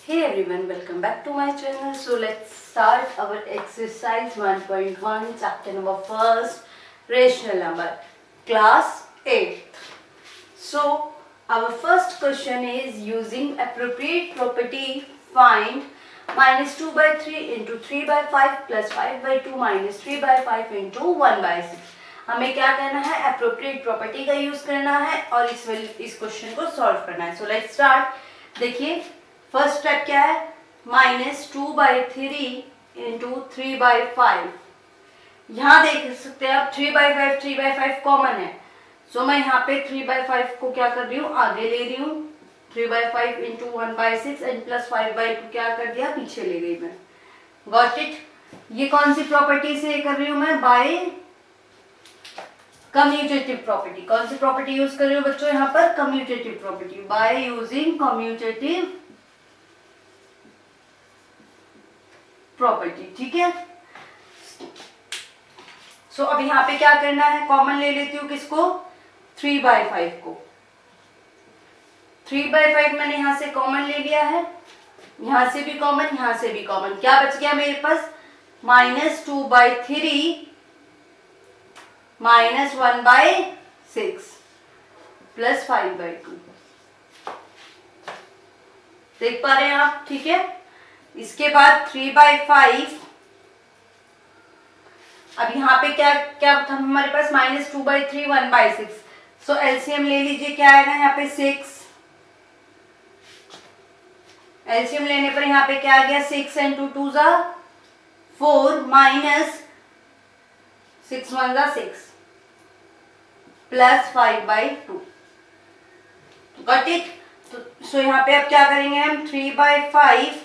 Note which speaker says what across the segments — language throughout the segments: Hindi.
Speaker 1: Hey everyone, welcome back to my channel. So let's start our exercise 1.1, chapter number first, rational number, class 8th. So our first question is using appropriate property find minus 2 by 3 into 3 by 5 plus 5 by 2 minus 3 by 5 into 1 by 6. हमें क्या करना है, अप्रोप्रिएट प्रॉपर्टी का यूज करना है और इस क्वेश्चन को सॉल्व करना है. So let's start. देखिए फर्स्ट स्टेप क्या है, माइनस 2 बाई 3 इंटू 3 बाई 5. यहाँ देख सकते हैं आप 3 बाई 5 3 बाई 5 कॉमन है. सो मैं यहाँ पे 3 बाई 5 को क्या कर रही हूँ, आगे ले रही हूँ. 3 by 5 into 1 by 6 and plus 5 by 2 क्या कर दिया, पीछे ले गई मैं. Got it. ये कौन सी प्रॉपर्टी से कर रही हूँ मैं, बाय कम्यूटेटिव प्रॉपर्टी. कौन सी प्रॉपर्टी यूज कर रही हूँ बच्चों यहाँ पर, commutative property. By using commutative property. ठीक है. सो अब यहाँ पे क्या करना है, कॉमन ले लेती हूँ किसको, 3 बाई 5 को. 3 बाई 5 मैंने यहाँ से कॉमन ले लिया है, यहाँ से भी कॉमन, यहाँ से भी कॉमन. क्या बच गया मेरे पास, minus 2 by 3 minus 1 by 6 plus 5 by 2. देख पा रहे हैं आप. ठीक है. इसके बाद 3 बाई 5. अब यहाँ पे क्या क्या था हमारे पास, minus 2 by 3 1 by 6. So LCM ले लीजिए, क्या आएगा यहाँ पे 6. एलसीएम लेने पर यहाँ पे क्या आ गया, 6 एंड 2 2 जा 4 माइनस 6 1 जा 6 plus 5 by 2. Got it. So यहाँ पे अब क्या करेंगे हम, 3 बाई 5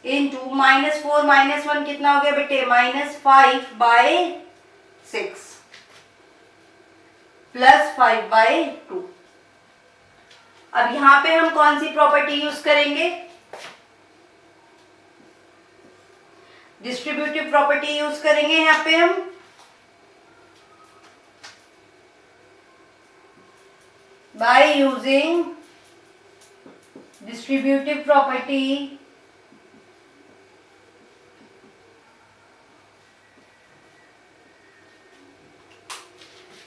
Speaker 1: इंटू माइनस 4 माइनस 1 कितना हो गया बेटे, माइनस 5 बाई 6 प्लस 5 बाई 2. अब यहां पे हम कौन सी प्रॉपर्टी यूज करेंगे, डिस्ट्रीब्यूटिव प्रॉपर्टी यूज करेंगे. यहाँ पे हम बाय यूजिंग डिस्ट्रीब्यूटिव प्रॉपर्टी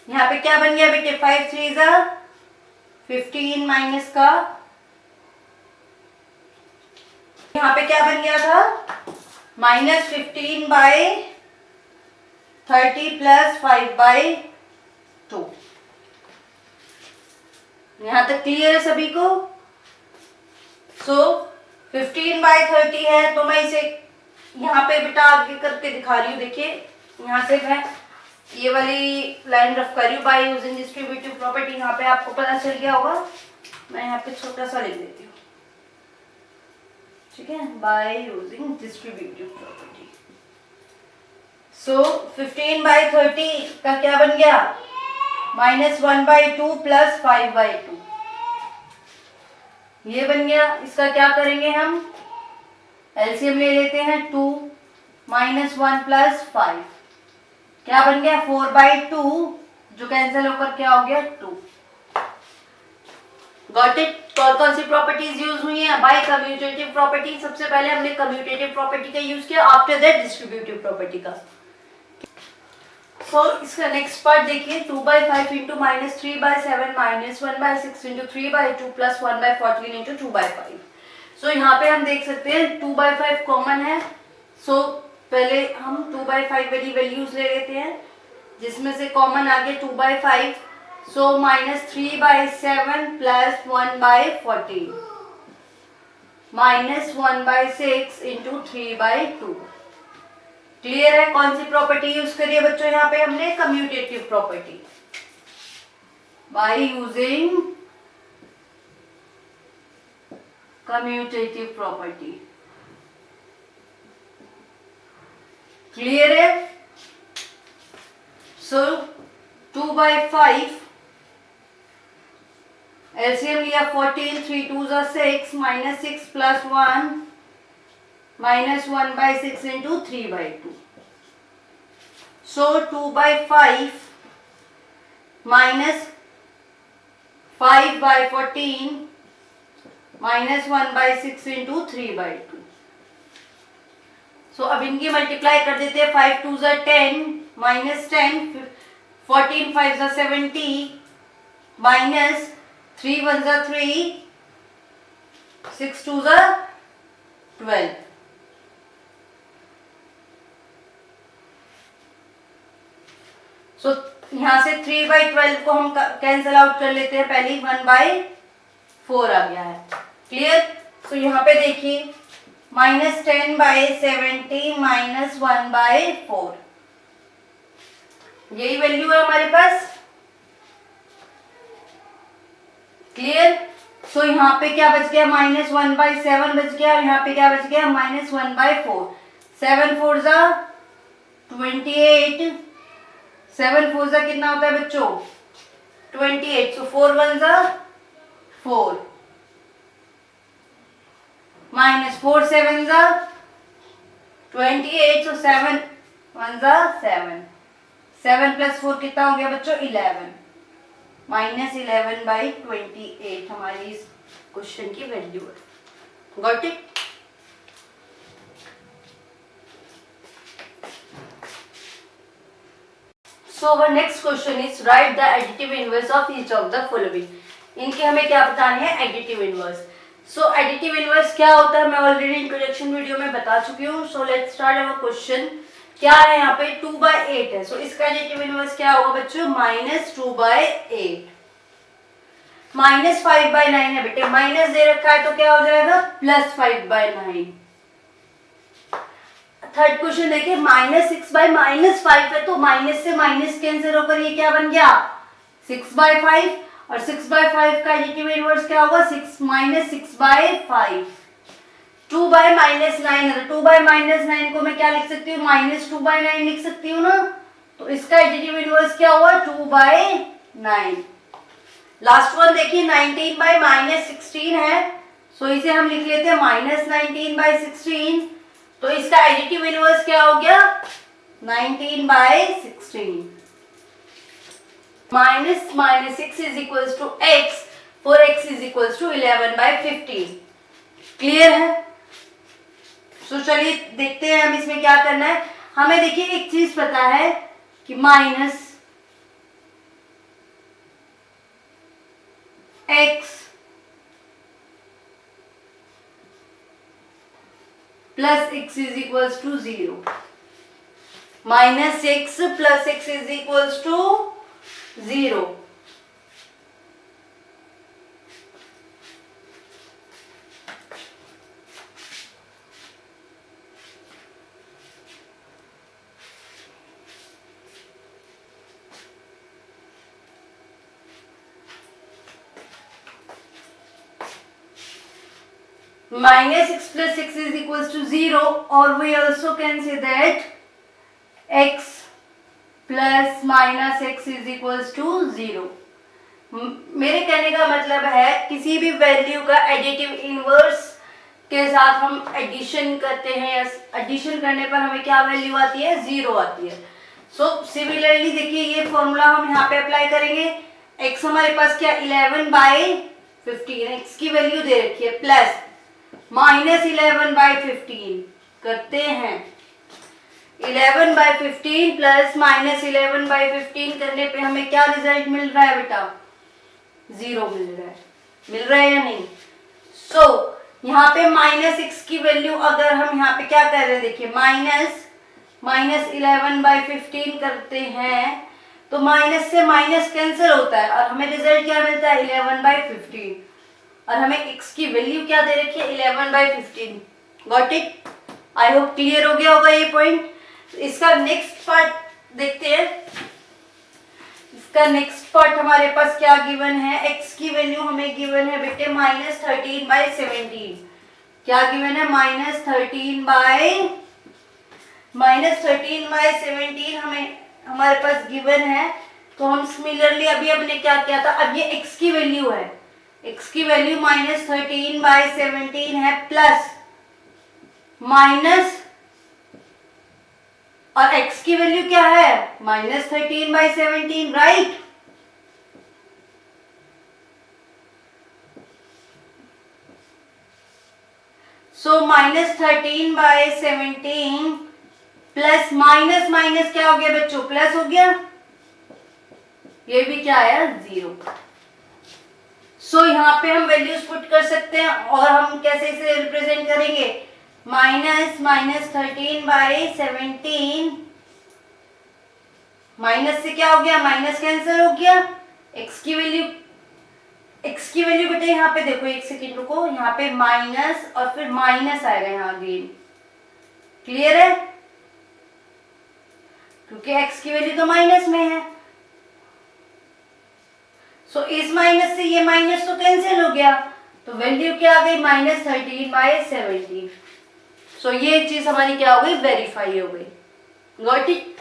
Speaker 1: यहाँ पे क्या बन गया बेटे, 5 3 जा 15 माइनस का, यहाँ पे क्या बन गया था, माइनस 15 बाई 30 प्लस 5 बाई 2. यहां तक क्लियर है सभी को. सो 15 बाई 30 है तो मैं इसे यहाँ पे बेटा आगे करके दिखा रही हूँ. देखिए यहाँ से मैं ये वाली लाइन रफ कर रही हूँ, बाय यूजिंग डिस्ट्रीब्यूटिव प्रॉपर्टी. यहाँ पे आपको पता चल गया होगा, मैं यहाँ पे छोटा सा लिख देती हूँ. ठीक है, by using distributive property. So 15 by 30 का क्या बन गया, माइनस 1 बाई 2 प्लस 5 बाई 2. ये बन गया. इसका क्या करेंगे हम, एलसीएम ले लेते हैं. 2 माइनस 1 प्लस 5 क्या बन गया, 4 बाई 2 जो कैंसिल होकर क्या हो गया 2. Got it. कौन सी प्रॉपर्टीज यूज हुई है, बाय कम्यूटेटिव प्रॉपर्टी. सबसे पहले हमने कम्यूटेटिव प्रॉपर्टी का यूज किया, आफ्टर दैट डिस्ट्रीब्यूटिव प्रॉपर्टी का. सो इसका नेक्स्ट पार्ट देखिए, 2 by 5 into minus 3 by 7 minus 1 by 6 into 3 by 2 plus 1 by 14 into 2 by 5. सो यहाँ पे हम देख सकते हैं 2 बाई 5 कॉमन है. सो पहले हम 2 बाई 5 वाली वैल्यूज ले लेते हैं, जिसमें से कॉमन आ गया 2 by 5. So minus 3 by 7 plus 1 by 14 minus 1 by 6 into 3 by 2. Clear है. कौन सी प्रॉपर्टी यूज करिए बच्चों, यहाँ पे हमने commutative property. By using commutative property. Clear है. सो 2 बाई 5 एलसीएम लिया 14 3 2 जा 6 minus 6 plus 1 minus 1 by 6 into 3 by 2. So 2 by 5 minus 5 by 14 -1/6 into 3/2। सो अब इनकी मल्टीप्लाई कर देते हैं। 5 2 ज़ा 10 -10, 14 5 ज़ा 70 माइनस 3 1 ज़ा 3, 6 2 ज़ा 12। सो यहाँ से 3/12 को हम कैंसल आउट कर लेते हैं। पहली 1/4 आ गया है। क्लियर। सो यहाँ पे देखिए -10/70 -1/4, यही वैल्यू है हमारे पास। क्लियर। सो यहाँ पे क्या बच गया, -1/7 बच गया, और यहाँ पे क्या बच गया, -1/4। 7 4 ज़ा 28, 7 4 ज़ा कितना होता है बच्चों, 28। सो 4 1 ज़ा 4, -4 7 ज़ा 28। सो 7 1 ज़ा 7, 7 + 4 कितना हो गया बच्चों, 11। -11/28 हमारी इस क्वेश्चन की वैल्यू है। Got it. So our next question is right the additive inverse of each of the following. इनके हमें क्या बताने हैं, एडिटिव इनवर्स। सो एडिटिव इनवर्स क्या होता है मैं ऑलरेडी इंट्रोडक्शन वीडियो में बता चुकी हूँ। So let's start our question. क्या है यहाँ पे, 2/8 है। सो इसका एडिटिव इनवर्स क्या होगा बच्चों, -2/8। -5/9 है बेटे, माइनस दे रखा है तो क्या हो जाएगा, +5/9। थर्ड क्वेश्चन देखिए, -6/-5 है तो माइनस से माइनस कैंसिल होकर ये क्या बन गया, 6/5। और 6/5 का एडिटिव इनवर्स क्या होगा, 6/5। 2/-9 है, 2/-9 को मैं क्या लिख सकती हूँ, -2/9 लिख सकती हूँ ना। तो इसका एडिटिव इनवर्स क्या हुआ, 2/9। लास्ट वन देखिए, 19/-16 है। सो इसे हम लिख लेते हैं -19/16। तो इसका एडिटिव इनवर्स क्या हो गया, 19/16। -6 is equals to x, for x is equals to 11/15। Clear है। सो चलिए देखते हैं हम इसमें क्या करना है। हमें देखिए एक चीज पता है कि minus x plus x is equals to 0। -6 + x is equals to 0। -6 + x is equals to 0, or we also can say that x plus -x is equals to 0। मेरे कहने का मतलब है किसी भी वैल्यू का एडिटिव इनवर्स के साथ हम एडिशन करते हैं, या एडिशन करने पर हमें क्या वैल्यू आती है, 0 आती है। सो सिमिलरली देखिए ये फॉर्मूला हम यहाँ पे अप्लाई करेंगे। x हमारे पास क्या, 11/15, x की वैल्यू दे रखी है, प्लस -11/15 करते हैं। 11/15 प्लस -11/15 करने पे हमें क्या रिजल्ट मिल रहा है बेटा, 0 मिल रहा है या नहीं। सो यहाँ पे -6 की वैल्यू अगर हम यहाँ पे क्या कर रहे हैं, देखिए -11/15 करते हैं तो माइनस से माइनस कैंसिल होता है और हमें रिजल्ट क्या मिलता है, 11/15। और हमें x की वैल्यू क्या दे रखी है, 11/15। Got it. I hope clear हो गया होगा ये पॉइंट। इसका नेक्स्ट पार्ट देखते हैं। इसका नेक्स्ट पार्ट हमारे पास क्या गिवन है, x की वैल्यू हमें गिवन है बेटे -13/17। क्या गिवन है, -13/17 हमें हमारे पास गिवन है। तो हम सिमिलरली अभी हमने क्या किया था, अब ये x की वैल्यू है, x की वैल्यू -13/17 है, प्लस माइनस, और x की वैल्यू क्या है, -13/17, राइट। सो -13/17 प्लस माइनस माइनस क्या हो गया बच्चों, प्लस हो गया, ये भी क्या आया 0। सो यहाँ पे हम वैल्यूज पुट कर सकते हैं और हम कैसे इसे रिप्रेजेंट करेंगे, -13/17 माइनस से क्या हो गया, माइनस कैंसिल हो गया, x की वैल्यू बेटा यहाँ पे देखो, एक सेकेंड रुको, यहाँ पे माइनस और फिर माइनस आएगा यहाँ अगेन, क्लियर है, क्योंकि x की वैल्यू तो माइनस में है। सो इस माइनस से ये माइनस तो कैंसिल हो गया, तो वैल्यू क्या आ गई, -13/17। सो ये चीज हमारी क्या हो गई, वेरीफाई हो गई। Got it.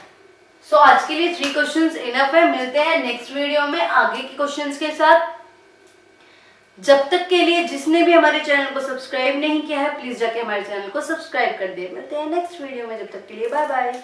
Speaker 1: सो आज के लिए 3 क्वेश्चंस इनफ है, मिलते हैं नेक्स्ट वीडियो में आगे के क्वेश्चंस के साथ। जब तक के लिए जिसने भी हमारे चैनल को सब्सक्राइब नहीं किया है, प्लीज जाके हमारे चैनल को सब्सक्राइब कर दे। मिलते हैं नेक्स्ट वीडियो में, जब तक के लिए बाय बाय।